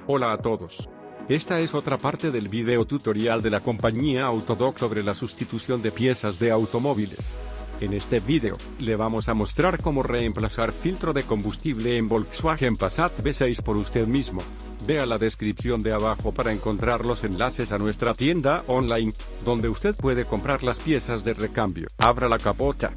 Hola a todos. Esta es otra parte del video tutorial de la compañía Autodoc sobre la sustitución de piezas de automóviles. En este video, le vamos a mostrar cómo reemplazar filtro de combustible en Volkswagen Passat V6 por usted mismo. Vea la descripción de abajo para encontrar los enlaces a nuestra tienda online, donde usted puede comprar las piezas de recambio. Abra la capota.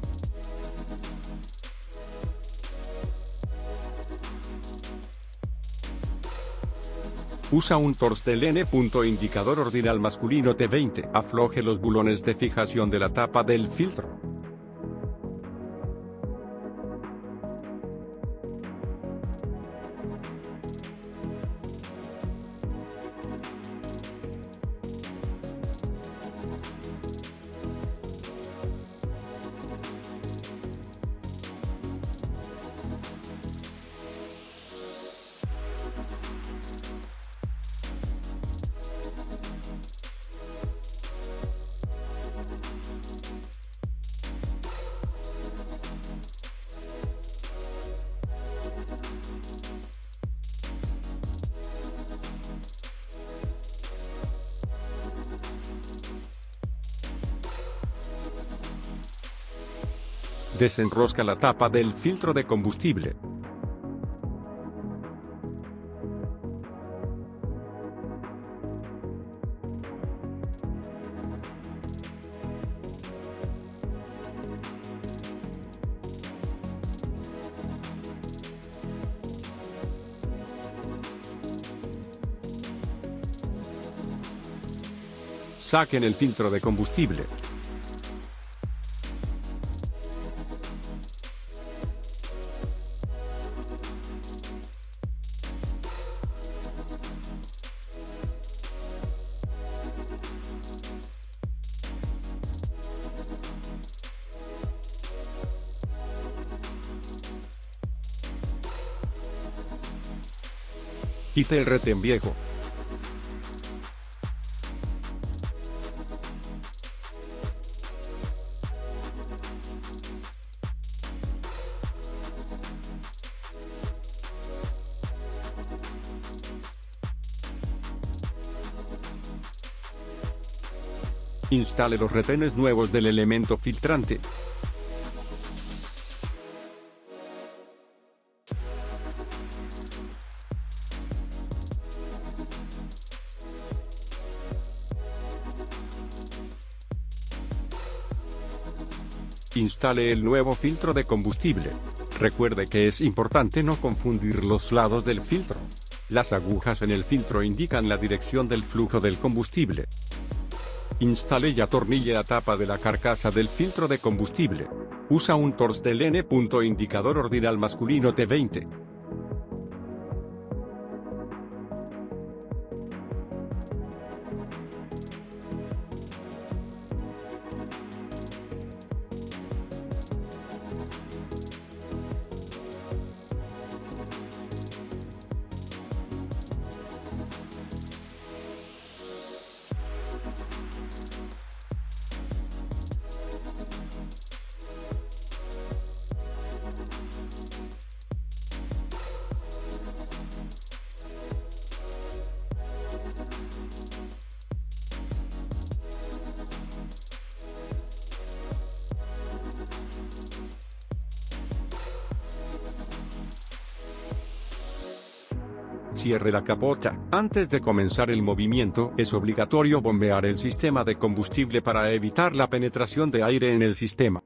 Usa un Torstel N. Indicador ordinal masculino T20. Afloje los bulones de fijación de la tapa del filtro. Desenrosca la tapa del filtro de combustible. Saquen el filtro de combustible. Quite el retén viejo. Instale los retenes nuevos del elemento filtrante. Instale el nuevo filtro de combustible. Recuerde que es importante no confundir los lados del filtro. Las agujas en el filtro indican la dirección del flujo del combustible. Instale y atornille la tapa de la carcasa del filtro de combustible. Usa un Torstel N. Indicador ordinal masculino T20. Cierre la capota. Antes de comenzar el movimiento, es obligatorio bombear el sistema de combustible para evitar la penetración de aire en el sistema.